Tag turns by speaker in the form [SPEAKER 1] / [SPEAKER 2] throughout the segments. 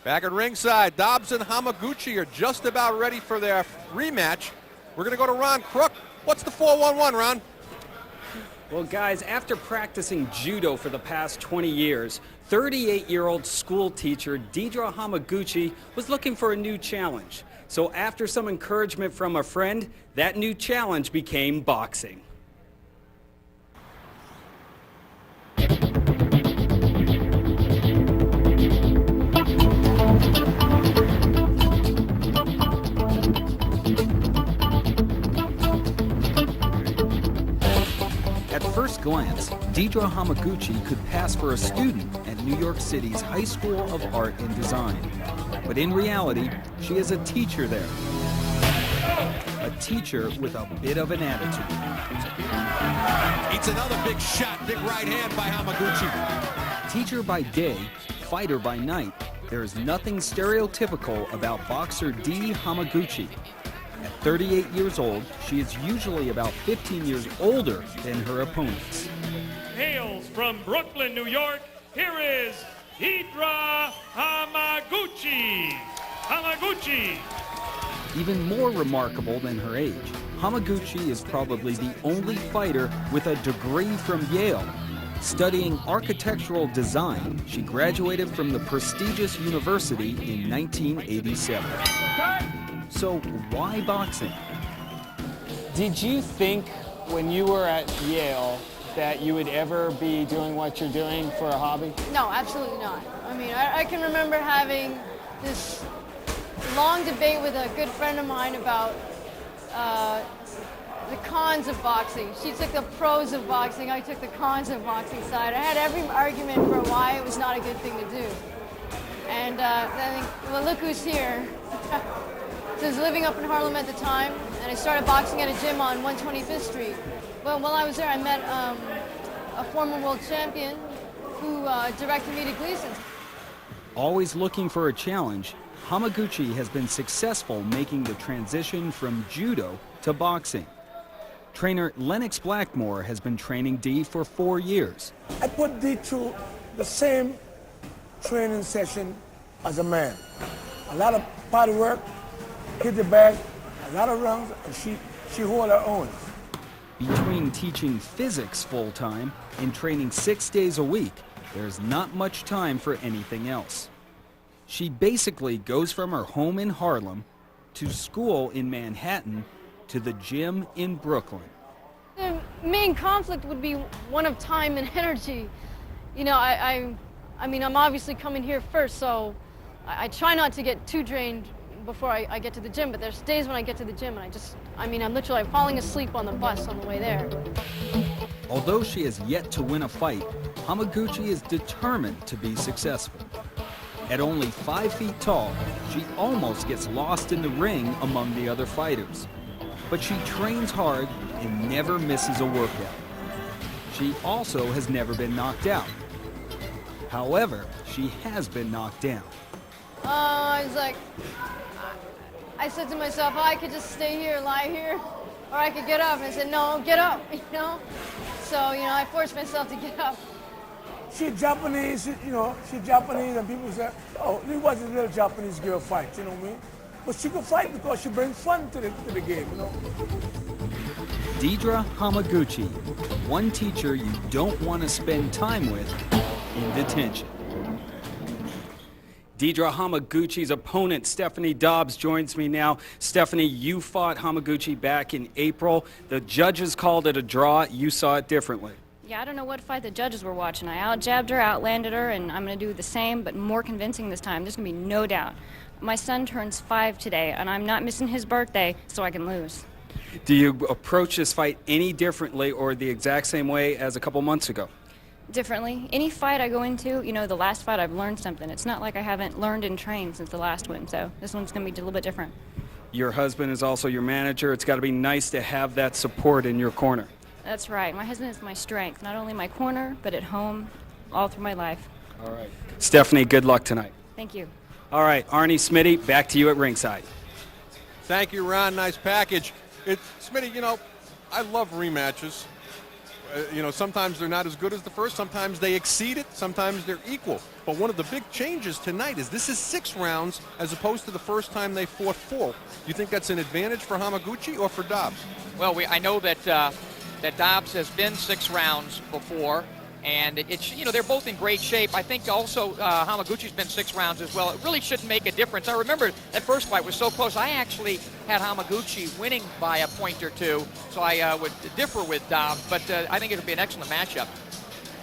[SPEAKER 1] Back at ringside, Dobbs and Hamaguchi are just about ready for their rematch. We're going to go to Ron Crook. What's the 4-1-1, Ron?
[SPEAKER 2] Well, guys, after practicing judo for the past 20 years, 38-year-old school teacher Deidre Hamaguchi was looking for a new challenge. So after some encouragement from a friend, that new challenge became boxing. At first glance, Deidre Hamaguchi could pass for a student at New York City's High School of Art and Design. But in reality, she is a teacher there. A teacher with a bit of an attitude.
[SPEAKER 1] It's another big shot, big right hand by Hamaguchi.
[SPEAKER 2] Teacher by day, fighter by night, there is nothing stereotypical about boxer Dee Hamaguchi. At 38 years old, she is usually about 15 years older than her opponents.
[SPEAKER 3] Hails from Brooklyn, New York, here is Deidre Hamaguchi. Hamaguchi.
[SPEAKER 2] Even more remarkable than her age, Hamaguchi is probably the only fighter with a degree from Yale. Studying architectural design, she graduated from the prestigious university in 1987. So why boxing?
[SPEAKER 4] Did you think when you were at Yale that you would ever be doing what you're doing for a hobby?
[SPEAKER 5] No, absolutely not. I mean, I can remember having this long debate with a good friend of mine about the cons of boxing. She took the pros of boxing, I took the cons of boxing side. I had every argument for why it was not a good thing to do. And I think, well, look who's here. So I was living up in Harlem at the time, and I started boxing at a gym on 125th Street. Well, while I was there, I met a former world champion who directed me to Gleason's.
[SPEAKER 2] Always looking for a challenge, Hamaguchi has been successful making the transition from judo to boxing. Trainer Lennox Blackmore has been training Dee for 4 years.
[SPEAKER 6] I put Dee through the same training session as a man. A lot of body work, hit the bag, a lot of rounds, and she hold her own.
[SPEAKER 2] Between teaching physics full-time and training 6 days a week, there's not much time for anything else. She basically goes from her home in Harlem to school in Manhattan to the gym in Brooklyn.
[SPEAKER 5] The main conflict would be one of time and energy. You know, I mean, I'm obviously coming here first, so I try not to get too drained before I get to the gym, but there's days when I get to the gym and I'm literally falling asleep on the bus on the way there.
[SPEAKER 2] Although she has yet to win a fight, Hamaguchi is determined to be successful. At only 5 feet tall, she almost gets lost in the ring among the other fighters. But she trains hard and never misses a workout. She also has never been knocked out. However, she has been knocked down.
[SPEAKER 5] I said to myself, I could just stay here, lie here, or I could get up. And I said, no, get up, you know? So, I forced myself to get up.
[SPEAKER 6] She's Japanese, she's Japanese, and people say, oh, this was a real Japanese girl fight, you know what I mean? But she could fight because she brings fun to the game, you know?
[SPEAKER 2] Deidre Hamaguchi, one teacher you don't want to spend time with in detention. Deidre Hamaguchi's opponent, Stephanie Dobbs, joins me now. Stephanie, you fought Hamaguchi back in April. The judges called it a draw. You saw it differently.
[SPEAKER 7] Yeah, I don't know what fight the judges were watching. I out-jabbed her, outlanded her, and I'm going to do the same, but more convincing this time. There's going to be no doubt. My son turns 5 today, and I'm not missing his birthday so I can lose.
[SPEAKER 2] Do you approach this fight any differently or the exact same way as a couple months ago?
[SPEAKER 7] Differently. Any fight I go into, the last fight I've learned something. It's not like I haven't learned and trained since the last one, so this one's going to be a little bit different.
[SPEAKER 2] Your husband is also your manager. It's got to be nice to have that support in your corner.
[SPEAKER 7] That's right. My husband is my strength, not only my corner, but at home, all through my life.
[SPEAKER 2] All right. Stephanie, good luck tonight.
[SPEAKER 7] Thank you.
[SPEAKER 2] All right, Arnie Smitty, back to you at ringside.
[SPEAKER 1] Thank you, Ron. Nice package. Smitty, I love rematches. sometimes they're not as good as the first. Sometimes they exceed it. Sometimes they're equal. But one of the big changes tonight is this is 6 rounds as opposed to the first time they fought 4. Do you think that's an advantage for Hamaguchi or for Dobbs?
[SPEAKER 8] Well, I know that that Dobbs has been 6 rounds before, and it's they're both in great shape. I think also Hamaguchi's been 6 rounds as well. It really shouldn't make a difference. I remember that first fight was so close. I actually had Hamaguchi winning by a point or 2, so I would differ with Dobbs, but I think it'll be an excellent matchup.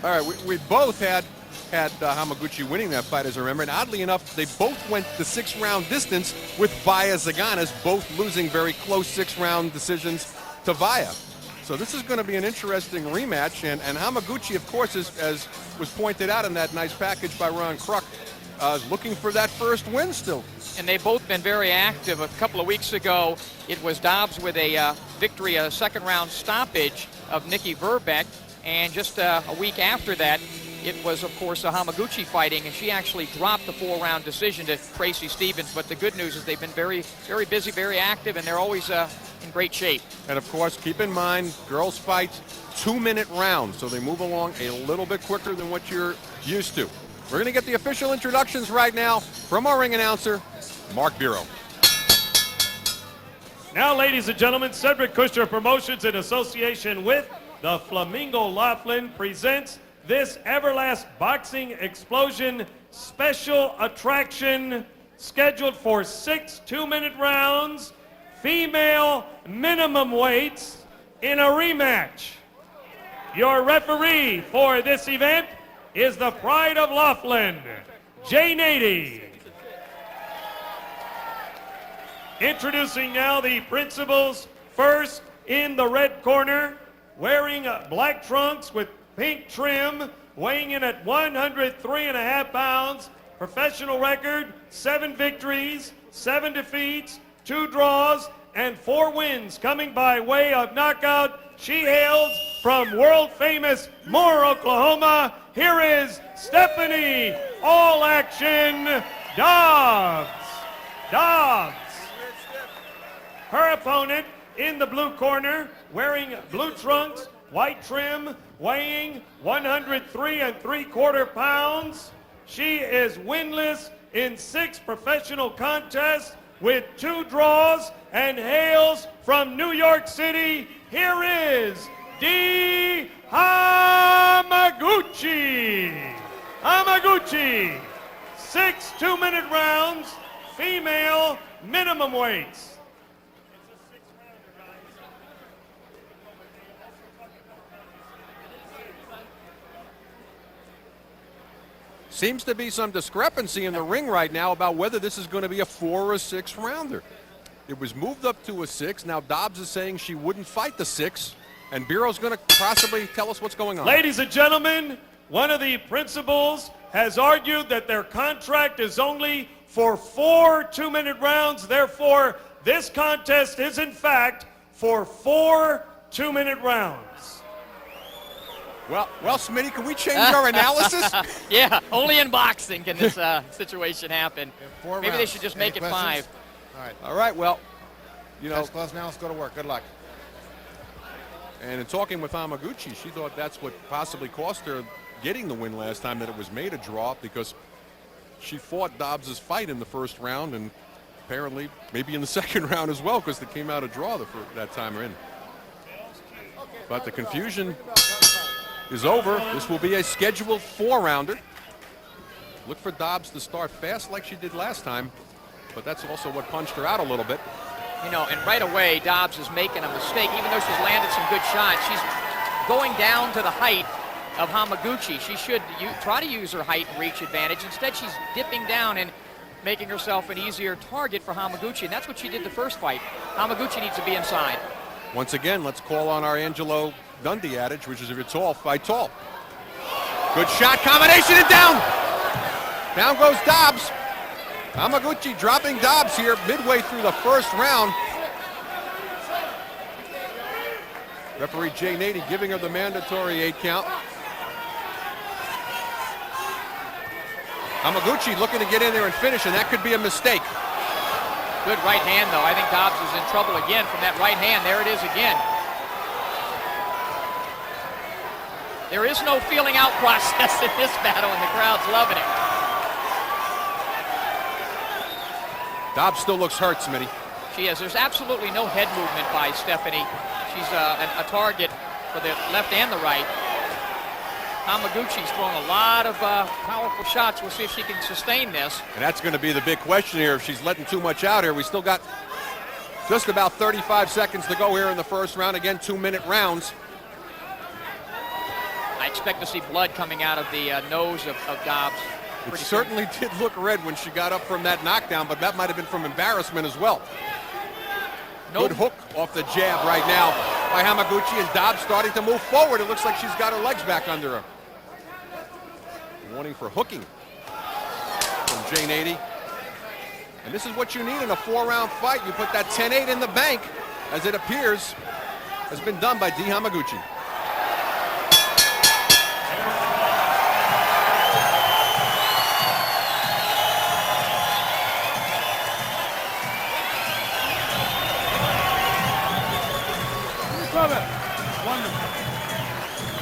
[SPEAKER 1] All right, we both had Hamaguchi winning that fight, as I remember, and oddly enough, they both went the 6-round distance with Vaya Zaganas, both losing very close 6-round decisions to Vaya. So this is going to be an interesting rematch, and Hamaguchi, of course, as was pointed out in that nice package by Ron Kruk, is looking for that first win still.
[SPEAKER 8] And they've both been very active. A couple of weeks ago, it was Dobbs with a victory, a 2nd-round stoppage of Nikki Verbeck, and just a week after that, it was, of course, Hamaguchi fighting, and she actually dropped the 4-round decision to Tracy Stevens. But the good news is they've been very, very busy, very active, and they're always in great shape.
[SPEAKER 1] And, of course, keep in mind, girls fight 2-minute rounds, so they move along a little bit quicker than what you're used to. We're going to get the official introductions right now from our ring announcer, Mark Bureau.
[SPEAKER 3] Now, ladies and gentlemen, Cedric Kushner Promotions in association with the Flamingo Laughlin presents this Everlast Boxing Explosion special attraction scheduled for 6 2-minute rounds, female minimum weights in a rematch. Your referee for this event is the Pride of Laughlin, Jay Nady. Introducing now the principals. First, in the red corner, wearing black trunks with pink trim, weighing in at 103.5 pounds, professional record, 7 victories, 7 defeats, 2 draws, and 4 wins coming by way of knockout. She hails from world-famous Moore, Oklahoma. Here is Stephanie All Action Dobbs. Dobbs. Her opponent in the blue corner, wearing blue trunks, white trim, weighing 103.75 pounds. She is winless in 6 professional contests with 2 draws and hails from New York City. Here is Dee Hamaguchi. Hamaguchi, 6 2-minute rounds, female minimum weights.
[SPEAKER 1] Seems to be some discrepancy in the ring right now about whether this is going to be a 4 or 6 rounder. It was moved up to a 6. Now Dobbs is saying she wouldn't fight the 6, and Bureau's going to possibly tell us what's going on.
[SPEAKER 3] Ladies and gentlemen, one of the principals has argued that their contract is only for 4 2-minute rounds. Therefore, this contest is in fact for 4 2-minute rounds.
[SPEAKER 1] Well, Smitty, can we change our analysis?
[SPEAKER 8] Yeah, only in boxing can this situation happen.
[SPEAKER 9] 4
[SPEAKER 8] Maybe
[SPEAKER 9] rounds.
[SPEAKER 8] they should just make
[SPEAKER 9] Any
[SPEAKER 8] it
[SPEAKER 9] questions?
[SPEAKER 8] 5.
[SPEAKER 1] All right, well,
[SPEAKER 9] That's close now. Let's go to work. Good luck.
[SPEAKER 1] And in talking with Hamaguchi, she thought that's what possibly cost her getting the win last time, that it was made a draw, because she fought Dobbs' fight in the first round, and apparently maybe in the second round as well, because it came out a draw that time in. But the confusion is over. This will be a scheduled 4-rounder. Look for Dobbs to start fast like she did last time, but that's also what punched her out a little bit.
[SPEAKER 8] And right away, Dobbs is making a mistake. Even though she's landed some good shots, she's going down to the height of Hamaguchi. She should try to use her height and reach advantage. Instead, she's dipping down and making herself an easier target for Hamaguchi, and that's what she did the first fight. Hamaguchi needs to be inside.
[SPEAKER 1] Once again, let's call on our Angelo Dundee adage, which is if you're tall, fight tall. Good shot, combination, and down! Down goes Dobbs. Hamaguchi dropping Dobbs here midway through the first round. Referee Jay Nady giving her the mandatory 8 count. Hamaguchi looking to get in there and finish, and that could be a mistake.
[SPEAKER 8] Good right hand, though. I think Dobbs is in trouble again from that right hand. There it is again. There is no feeling out process in this battle, and the crowd's loving it.
[SPEAKER 1] Dobbs still looks hurt, Smitty.
[SPEAKER 8] She is. There's absolutely no head movement by Stephanie. She's a target for the left and the right. Hamaguchi's throwing a lot of powerful shots. We'll see if she can sustain this.
[SPEAKER 1] And that's going to be the big question here. If she's letting too much out here, we still got just about 35 seconds to go here in the first round. Again, 2-minute rounds.
[SPEAKER 8] I expect to see blood coming out of the nose of Dobbs.
[SPEAKER 1] It certainly did look red when she got up from that knockdown, but that might have been from embarrassment as well. Good hook off the jab right now by Hamaguchi, and Dobbs starting to move forward. It looks like she's got her legs back under her. Warning for hooking from Jane 80. And this is what you need in a 4-round fight. You put that 10-8 in the bank, as it appears has been done by D. Hamaguchi.
[SPEAKER 6] Wonderful.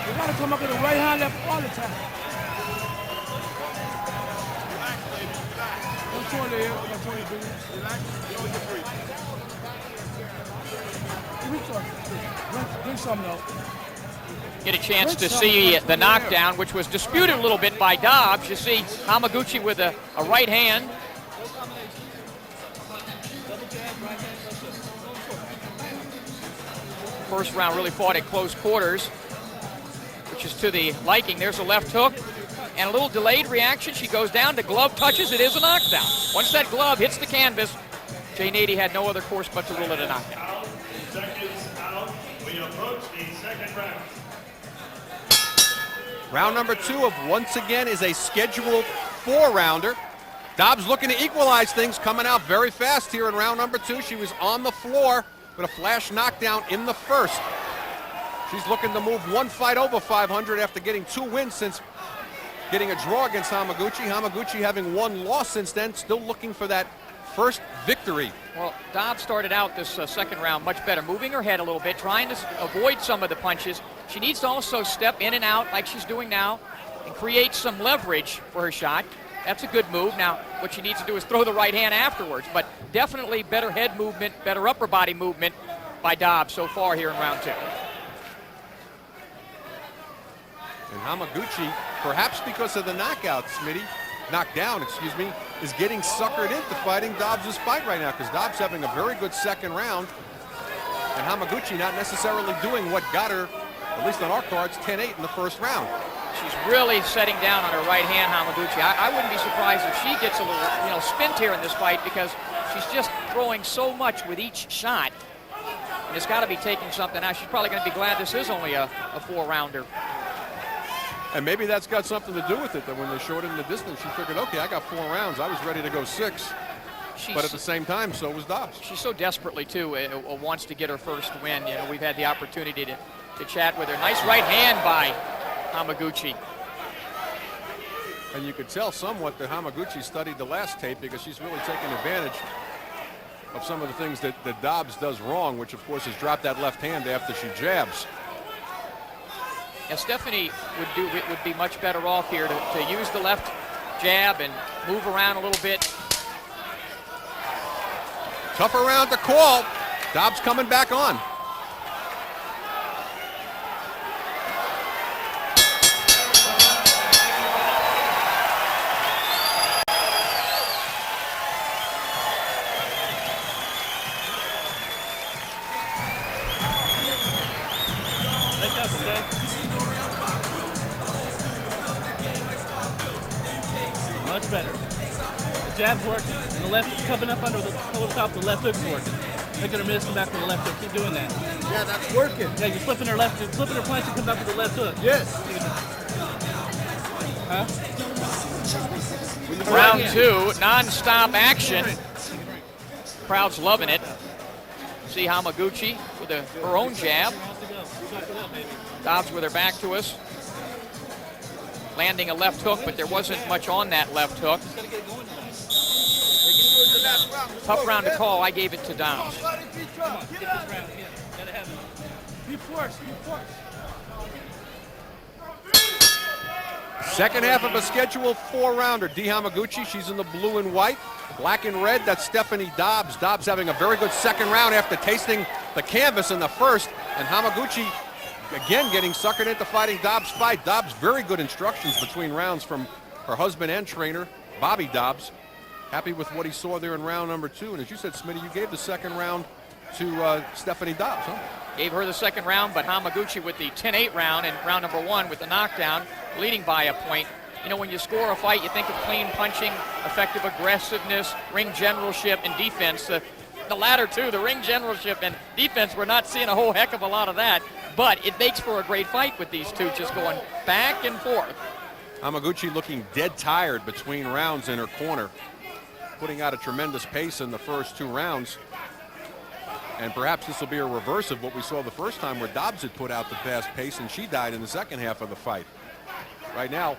[SPEAKER 6] You gotta come up with a right hand left all the time. Don't show it here. Don't show it here. Drink some though.
[SPEAKER 8] Get a chance to see the knockdown, which was disputed a little bit by Dobbs. You see Hamaguchi with a right hand. First round really fought at close quarters, which is to the liking. There's a left hook and a little delayed reaction. She goes down, the glove touches, it is a knockdown. Once that glove hits the canvas, Jane 80 had no other course but to rule it a knockdown.
[SPEAKER 3] Seconds out. We approach the second round.
[SPEAKER 1] Round number 2 of once again is a scheduled 4-rounder. Dobbs looking to equalize things, coming out very fast here in round number 2. She was on the floor with a flash knockdown in the first. She's looking to move one fight over 500 after getting 2 wins since getting a draw against Hamaguchi. Hamaguchi having 1 loss since then, still looking for that first victory.
[SPEAKER 8] Well, Dobbs started out this second round much better, moving her head a little bit, trying to avoid some of the punches. She needs to also step in and out like she's doing now and create some leverage for her shot. That's a good move. Now, what she needs to do is throw the right hand afterwards, but definitely better head movement, better upper body movement by Dobbs so far here in round 2.
[SPEAKER 1] And Hamaguchi, perhaps because of the knockdown, is getting suckered into fighting Dobbs' fight right now, because Dobbs having a very good second round, and Hamaguchi not necessarily doing what got her, at least on our cards, 10-8 in the first round.
[SPEAKER 8] She's really setting down on her right hand, Hamaguchi. I wouldn't be surprised if she gets a little, spint here in this fight, because she's just throwing so much with each shot. And it's got to be taking something out. She's probably going to be glad this is only a 4-rounder.
[SPEAKER 1] And maybe that's got something to do with it, that when they shortened the distance, she figured, okay, I got 4 rounds. I was ready to go 6. But at the same time, so was Dobbs.
[SPEAKER 8] She's so desperately, too, wants to get her first win. We've had the opportunity to chat with her. Nice right hand by Hamaguchi.
[SPEAKER 1] And you could tell somewhat that Hamaguchi studied the last tape, because she's really taking advantage of some of the things that Dobbs does wrong, which of course is drop that left hand after she jabs.
[SPEAKER 8] Yeah, Stephanie would be much better off here to use the left jab and move around a little bit.
[SPEAKER 1] Tougher round to call. Dobbs coming back on.
[SPEAKER 10] Much better. The jab's working, and the left is coming up under the top. The left hook's working. They're gonna miss, come back with the left hook. Keep doing that.
[SPEAKER 9] Yeah, that's working.
[SPEAKER 10] Yeah, you're flipping her left, you're flipping her punch and come back with the left hook.
[SPEAKER 9] Yes.
[SPEAKER 10] Huh?
[SPEAKER 8] Round 2, non-stop action. Crowd's loving it. See Hamaguchi with her own jab. Dobbs with her back to us. Landing a left hook, but there wasn't much on that left hook. Tough round to call. I gave it to Dobbs.
[SPEAKER 10] Come on, get this round. Yeah, gotta have it. Be forced, be forced.
[SPEAKER 1] Second half of a scheduled 4-rounder. Dee Hamaguchi, she's in the blue and white. Black and red, that's Stephanie Dobbs. Dobbs having a very good second round after tasting the canvas in the first. And Hamaguchi, again, getting suckered into fighting Dobbs' fight. Dobbs, very good instructions between rounds from her husband and trainer, Bobby Dobbs. Happy with what he saw there in round number 2. And as you said, Smitty, you gave the second round to Stephanie Dobbs, huh?
[SPEAKER 8] Gave her the second round, but Hamaguchi with the 10-8 round in round number 1 with the knockdown, leading by a point. You know, when you score a fight, you think of clean punching, effective aggressiveness, ring generalship, and defense. The latter two, the ring generalship and defense, we're not seeing a whole heck of a lot of that, but it makes for a great fight with these two just going back and forth.
[SPEAKER 1] Hamaguchi looking dead tired between rounds in her corner, putting out a tremendous pace in the first 2 rounds. And perhaps this will be a reverse of what we saw the first time where Dobbs had put out the fast pace and she died in the second half of the fight. Right now,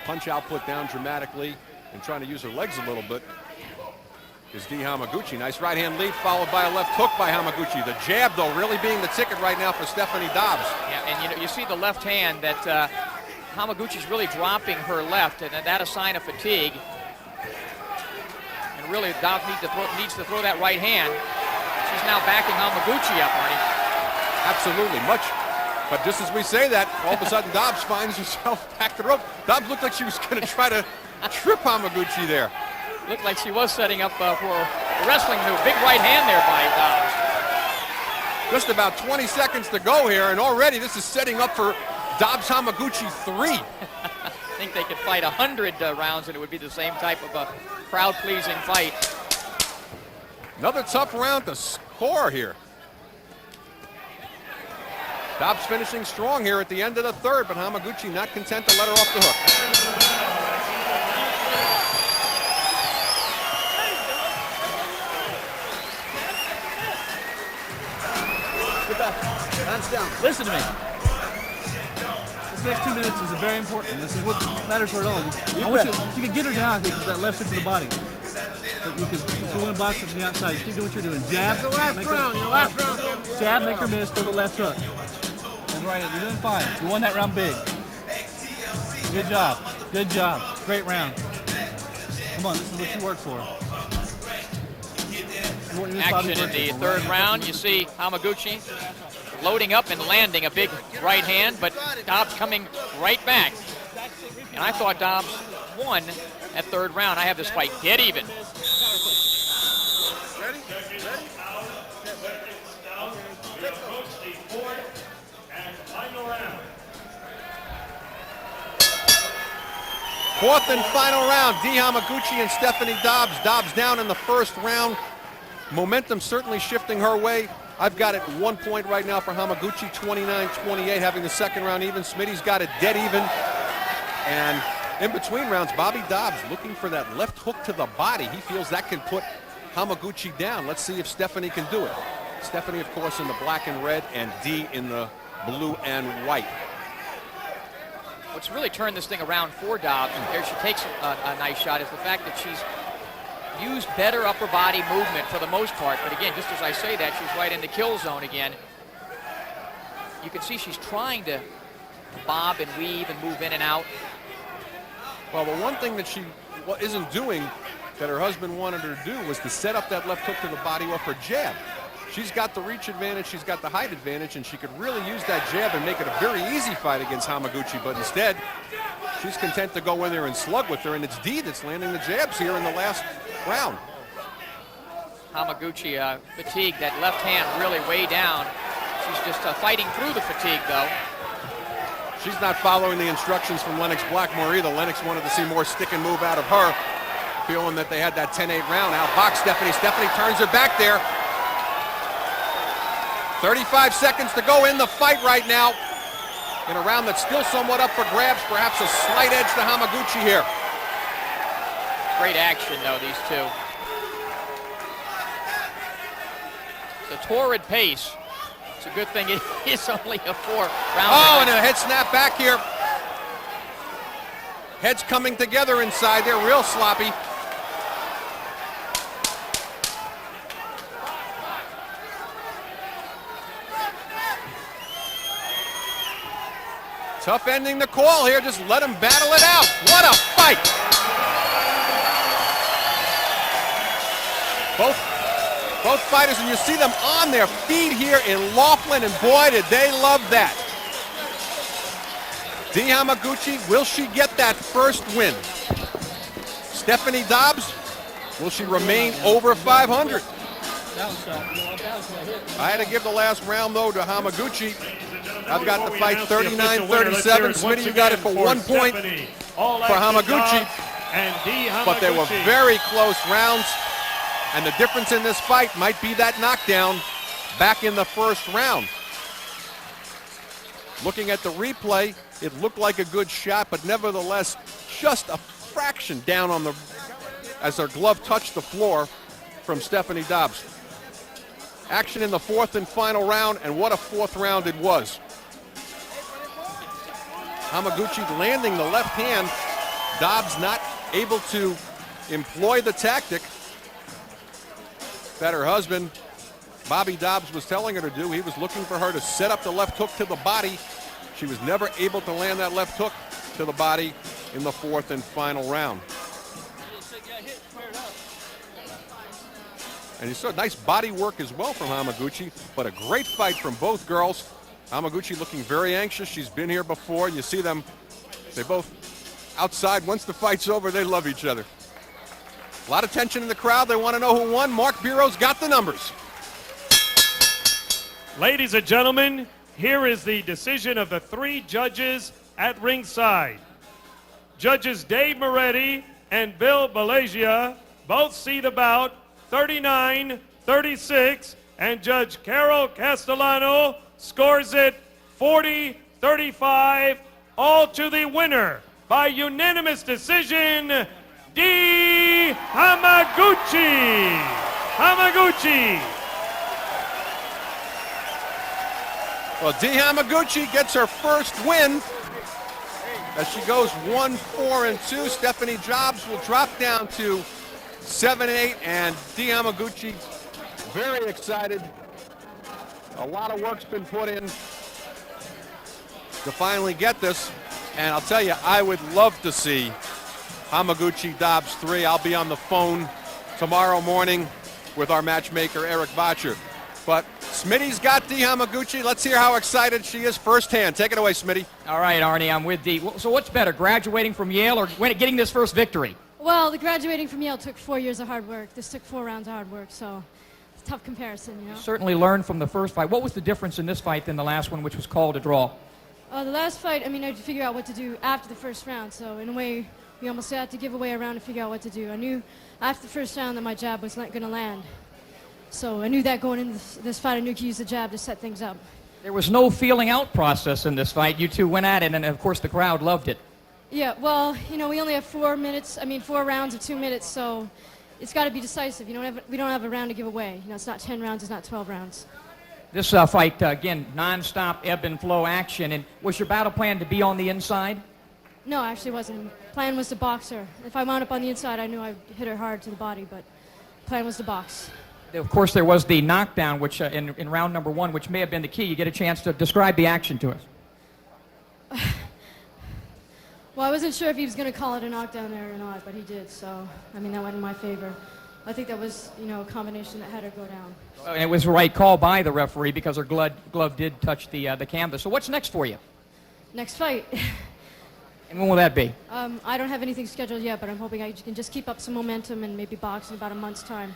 [SPEAKER 1] punch output down dramatically and trying to use her legs a little bit is Dee Hamaguchi. Nice right hand lead followed by a left hook by Hamaguchi. The jab, though, really being the ticket right now for Stephanie Dobbs.
[SPEAKER 8] Yeah, and you know, you see the left hand that Hamaguchi's really dropping her left, and that a sign of fatigue. And really, Dobbs needs to throw that right hand. She's now backing Hamaguchi up, Arnie.
[SPEAKER 1] Absolutely, much. But just as we say that, all of a sudden Dobbs finds herself back to the rope. Dobbs looked like she was going to try to trip Hamaguchi there.
[SPEAKER 8] Looked like she was setting up for a wrestling move. Big right hand there by Dobbs.
[SPEAKER 1] Just about 20 seconds to go here, and already this is setting up for Dobbs Hamaguchi 3.
[SPEAKER 8] I think they could fight 100 rounds and it would be the same type of a crowd-pleasing fight.
[SPEAKER 1] Another tough round to score here. Dobbs finishing strong here at the end of the third, but Hamaguchi not content to let her off the hook.
[SPEAKER 10] Listen to me. This next 2 minutes is very important. This is what matters for it all. I want you can get her down because that left hook to the body. But you can win a box from the outside. Keep doing what you're doing. Jab.
[SPEAKER 6] The last round.
[SPEAKER 10] Jab, make her miss, throw the left hook. That's right. You're doing fine. You won that round big. Good job. Good job. Great round. Come on, this is what you work for.
[SPEAKER 8] Action in the third round. You see Hamaguchi loading up and landing a big right hand, but Dobbs coming right back. And I thought Dobbs won that third round. I have this fight dead even.
[SPEAKER 1] Fourth and final round, Dee Hamaguchi and Stephanie Dobbs. Dobbs down in the first round. Momentum certainly shifting her way. I've got it 1 point right now for Hamaguchi, 29-28, having the second round even. Smitty's got it dead even. And in between rounds, Bobby Dobbs looking for that left hook to the body. He feels that can put Hamaguchi down. Let's see if Stephanie can do it. Stephanie, of course, in the black and red, and Dee in the blue and white.
[SPEAKER 8] What's really turned this thing around for Dobbs, and there she takes a nice shot, is the fact that she's used better upper body movement for the most part. But again, just as I say that, she's right in the kill zone again. You can see she's trying to bob and weave and move in and out.
[SPEAKER 1] Well, the one thing that she isn't doing that her husband wanted her to do was to set up that left hook to the body off her jab. She's got the reach advantage, she's got the height advantage, and she could really use that jab and make it a very easy fight against Hamaguchi, but instead, she's content to go in there and slug with her, and it's Dee that's landing the jabs here in the last round.
[SPEAKER 8] Hamaguchi fatigued, that left hand really way down. She's just fighting through the fatigue, though.
[SPEAKER 1] She's not following the instructions from Lennox Blackmore either. Lennox wanted to see more stick and move out of her, feeling that they had that 10-8 round. Outbox Stephanie. Stephanie turns her back there. 35 seconds to go in the fight right now. In a round that's still somewhat up for grabs, perhaps a slight edge to Hamaguchi here.
[SPEAKER 8] Great action, though, these two. The torrid pace. It's a good thing it is only a 4-round.
[SPEAKER 1] Oh, and a head snap back here. Heads coming together inside there, real sloppy. Tough ending the call here. Just let them battle it out. What a fight. Both fighters, and you see them on their feet here in Laughlin, and boy, did they love that. D. Hamaguchi, will she get that first win? Stephanie Dobbs, will she remain over 500? I had to give the last round, though, to Hamaguchi. I've got the fight 39-37. Smitty, you got it for 1 point for Hamaguchi. But they were very close rounds. And the difference in this fight might be that knockdown back in the first round. Looking at the replay, it looked like a good shot, but nevertheless, just a fraction down on the, as her glove touched the floor from Stephanie Dobbs. Action in the fourth and final round, and what a fourth round it was. Hamaguchi landing the left hand. Dobbs not able to employ the tactic that her husband, Bobby Dobbs, was telling her to do. He was looking for her to set up the left hook to the body. She was never able to land that left hook to the body in the fourth and final round. And you saw nice body work as well from Hamaguchi, but a great fight from both girls. Hamaguchi looking very anxious. She's been here before. You see them, they both outside. Once the fight's over, they love each other. A lot of tension in the crowd. They want to know who won. Mark Bureau's got the numbers.
[SPEAKER 3] Ladies and gentlemen, here is the decision of the three judges at ringside. Judges Dave Moretti and Bill Malaysia both see the bout 39-36, and Judge Carol Castellano scores it 40-35, all to the winner by unanimous decision, D. Hamaguchi. Hamaguchi.
[SPEAKER 1] Well, D. Hamaguchi gets her first win as she goes 1-4-2. Stephanie Dobbs will drop down to 7-8, and D. Hamaguchi very excited. A lot of work's been put in to finally get this, and I'll tell you, I would love to see Hamaguchi Dobbs 3. I'll be on the phone tomorrow morning with our matchmaker, Eric Botcher. But Smitty's got D. Hamaguchi. Let's hear how excited she is firsthand. Take it away, Smitty.
[SPEAKER 8] All right, Arnie, I'm with D. So what's better, graduating from Yale or getting this first victory?
[SPEAKER 5] Well, the graduating from Yale took 4 years of hard work. This took 4 rounds of hard work, so it's a tough comparison, you know.
[SPEAKER 8] Certainly learned from the first fight. What was the difference in this fight than the last one, which was called a draw?
[SPEAKER 5] The last fight, I mean, I had to figure out what to do after the first round, so in a way, we almost had to give away a round to figure out what to do. I knew after the first round that my jab was not going to land. So I knew that going into this fight, I knew I could use the jab to set things up.
[SPEAKER 8] There was no feeling out process in this fight. You two went at it, and of course the crowd loved it.
[SPEAKER 5] Yeah, well, you know, we only have 4 rounds of 2 minutes, so it's got to be decisive. We don't have a round to give away. You know, it's not 10 rounds, it's not 12 rounds.
[SPEAKER 8] This fight, again, non-stop ebb and flow action. And was your battle plan to be on the inside?
[SPEAKER 5] No, actually wasn't. Plan was to box her. If I wound up on the inside, I knew I'd hit her hard to the body, but plan was to box.
[SPEAKER 8] Of course, there was the knockdown, which in round number 1, which may have been the key. You get a chance to describe the action to us.
[SPEAKER 5] Well, I wasn't sure if he was going to call it a knockdown there or not, but he did. So, I mean, that went in my favor. I think that was, you know, a combination that had her go down.
[SPEAKER 8] And it was the right call by the referee because her glove did touch the canvas. So what's next for you?
[SPEAKER 5] Next fight.
[SPEAKER 8] And when will that be?
[SPEAKER 5] I don't have anything scheduled yet, but I'm hoping I can just keep up some momentum and maybe box in about a month's time.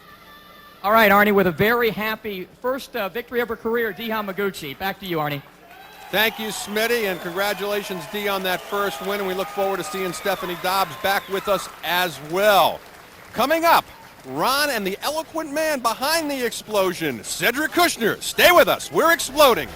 [SPEAKER 8] All right, Arnie, with a very happy first victory of her career, D. Hamaguchi. Back to you, Arnie.
[SPEAKER 1] Thank you, Smitty, and congratulations, D, on that first win, and we look forward to seeing Stephanie Dobbs back with us as well. Coming up, Ron and the eloquent man behind the explosion, Cedric Kushner. Stay with us. We're exploding.